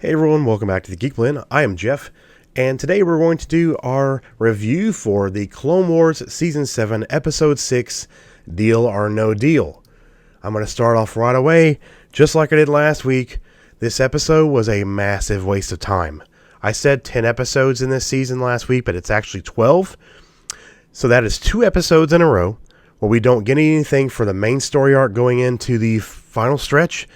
Hey everyone, welcome back to the Geek Blend. I am Jeff, and today we're going to do our review for the Clone Wars Season 7, Episode 6, Deal or No Deal. I'm going to start off right away, just like I did last week. This episode was a massive waste of time. I said 10 episodes in this season last week, but it's actually 12. So that is 2 episodes in a row where we don't get anything for the main story arc going into the final stretch.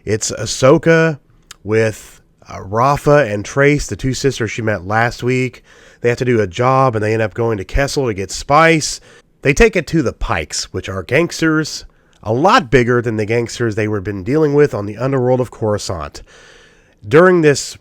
It's Ahsoka with Rafa and Trace, the two sisters she met last week. They have to do a job and they end up going to Kessel to get spice. They take it to the Pikes, which are gangsters, a lot bigger than the gangsters they were been dealing with on the underworld of Coruscant. During this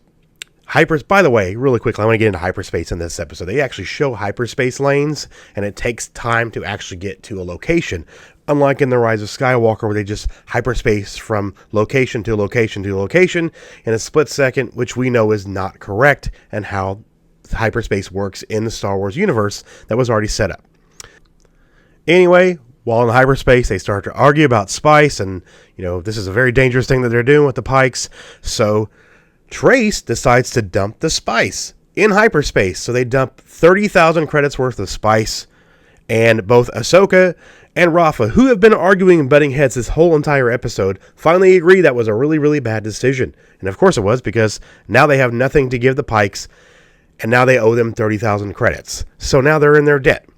by the way, really quickly, I want to get into hyperspace in this episode. They actually show hyperspace lanes, and it takes time to actually get to a location. Unlike in The Rise of Skywalker, where they just hyperspace from location to location to location in a split second, which we know is not correct, and how hyperspace works in the Star Wars universe that was already set up. Anyway, while in hyperspace, they start to argue about spice, and, this is a very dangerous thing that they're doing with the Pikes, so Trace decides to dump the spice in hyperspace. So they dump 30,000 credits worth of spice, and both Ahsoka and Rafa, who have been arguing and butting heads this whole entire episode, finally agree that was a really, really bad decision. And of course it was, because now they have nothing to give the Pikes, and now they owe them 30,000 credits. So now they're in their debt.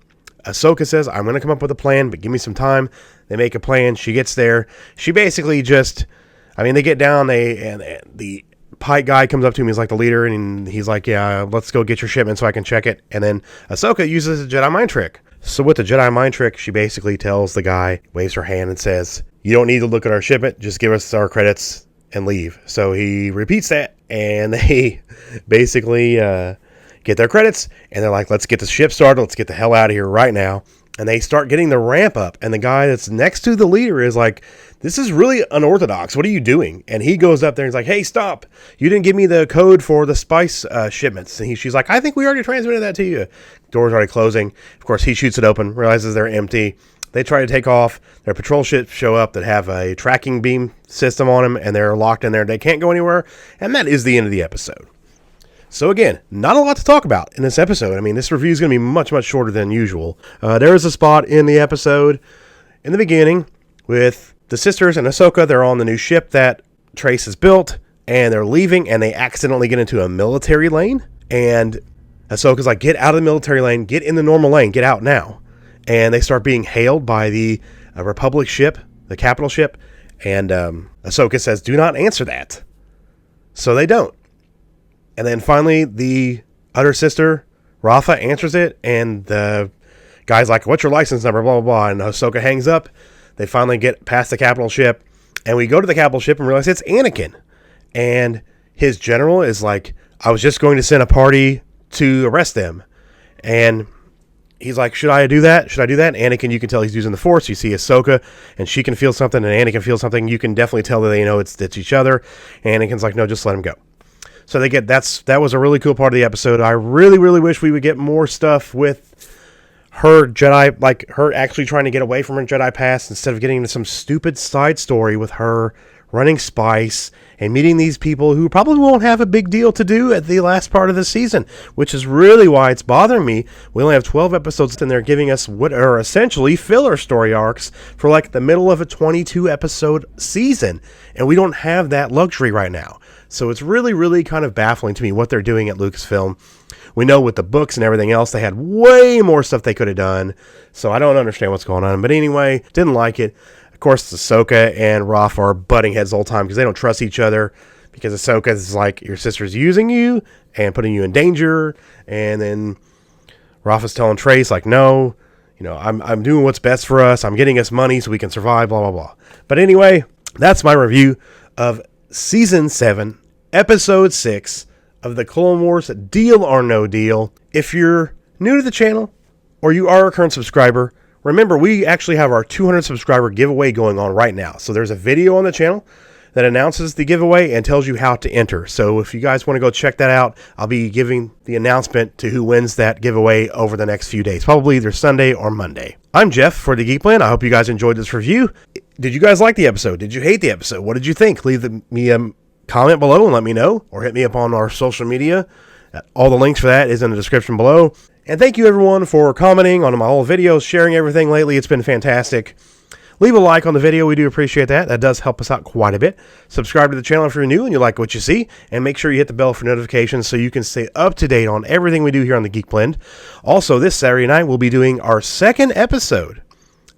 Ahsoka says, I'm going to come up with a plan, but give me some time. They make a plan. She gets there. She basically they get down, the Pike guy comes up to him, he's like the leader, and he's like, yeah, let's go get your shipment so I can check it. And then Ahsoka uses a Jedi mind trick. So with the Jedi mind trick, she basically tells the guy, waves her hand and says, you don't need to look at our shipment, just give us our credits and leave. So he repeats that, and they basically get their credits, and they're like, let's get the ship started, let's get the hell out of here right now. And they start getting the ramp up, and the guy that's next to the leader is like, this is really unorthodox. What are you doing? And he goes up there and he's like, hey, stop. You didn't give me the code for the spice shipments. And she's like, I think we already transmitted that to you. Door's already closing. Of course, he shoots it open, realizes they're empty. They try to take off. Their patrol ships show up that have a tracking beam system on them, and they're locked in there. They can't go anywhere. And that is the end of the episode. So again, not a lot to talk about in this episode. I mean, this review is going to be much, much shorter than usual. There is a spot in the episode in the beginning with the sisters and Ahsoka. They're on the new ship that Trace has built, and they're leaving, and they accidentally get into a military lane. And Ahsoka's like, get out of the military lane, get in the normal lane, get out now. And they start being hailed by the Republic ship, the capital ship, and Ahsoka says, do not answer that. So they don't. And then finally, the other sister, Rafa, answers it, and the guy's like, what's your license number, blah, blah, blah, and Ahsoka hangs up. They finally get past the capital ship, and we go to the capital ship and realize it's Anakin. And his general is like, I was just going to send a party to arrest them. And he's like, should I do that? Should I do that? And Anakin, you can tell he's using the Force. You see Ahsoka, and she can feel something, and Anakin feels something. You can definitely tell that they know it's each other. And Anakin's like, no, just let him go. So that was a really cool part of the episode. I really, really wish we would get more stuff with her Jedi, like her actually trying to get away from her Jedi past instead of getting into some stupid side story with her running spice and meeting these people who probably won't have a big deal to do at the last part of the season, which is really why it's bothering me. We only have 12 episodes and they're giving us what are essentially filler story arcs for like the middle of a 22 episode season. And we don't have that luxury right now. So it's really, really kind of baffling to me what they're doing at Lucasfilm. We know with the books and everything else, they had way more stuff they could have done. So I don't understand what's going on. But anyway, didn't like it. Of course, Ahsoka and Rafa are butting heads the whole time because they don't trust each other. Because Ahsoka is like, your sister's using you and putting you in danger. And then Rafa's telling Trace, like, no, I'm doing what's best for us. I'm getting us money so we can survive, blah, blah, blah. But anyway, that's my review of Season 7, Episode 6 of the Clone Wars Deal or No Deal. If you're new to the channel or you are a current subscriber, remember we actually have our 200 subscriber giveaway going on right now. So there's a video on the channel that announces the giveaway and tells you how to enter. So if you guys want to go check that out, I'll be giving the announcement to who wins that giveaway over the next few days, probably either Sunday or Monday. I'm Jeff for the Geek Blend. I hope you guys enjoyed this review. Did you guys like the episode? Did you hate the episode? What did you think? Leave me a comment below and let me know, or hit me up on our social media. All the links for that is in the description below. And thank you everyone for commenting on my old videos, sharing everything lately. It's been fantastic. Leave a like on the video. We do appreciate that. That does help us out quite a bit. Subscribe to the channel if you're new and you like what you see. And make sure you hit the bell for notifications so you can stay up to date on everything we do here on the Geek Blend. Also, this Saturday night, we'll be doing our second episode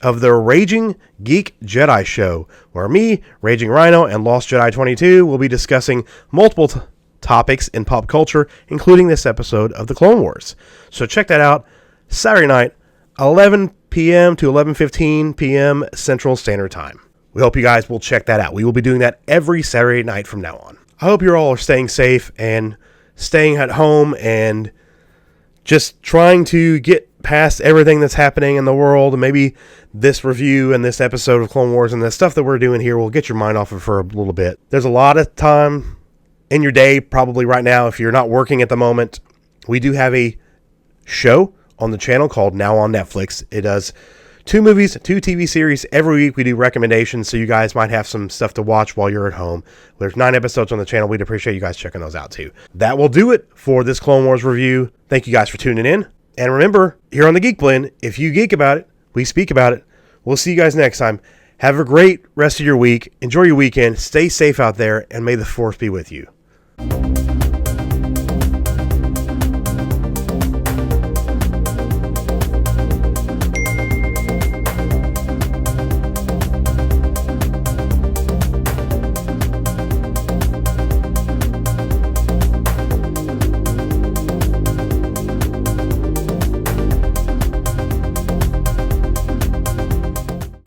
of the Raging Geek Jedi Show, where me, Raging Rhino, and Lost Jedi 22 will be discussing multiple topics in pop culture, including this episode of the Clone Wars. So check that out Saturday night, 11 p.m. to 11:15 p.m. Central Standard Time. We hope you guys will check that out. We will be doing that every Saturday night from now on. I hope you all are staying safe and staying at home and just trying to get past everything that's happening in the world. And maybe this review and this episode of Clone Wars and the stuff that we're doing here will get your mind off it for a little bit. There's a lot of time in your day, probably right now, if you're not working at the moment. We do have a show on the channel called Now on Netflix. It does 2 movies, 2 TV series. Every week we do recommendations, so you guys might have some stuff to watch while you're at home. There's 9 episodes on the channel. We'd appreciate you guys checking those out too. That will do it for this Clone Wars review. Thank you guys for tuning in. And remember, here on the Geek Blend, if you geek about it, we speak about it. We'll see you guys next time. Have a great rest of your week. Enjoy your weekend. Stay safe out there, and may the Force be with you.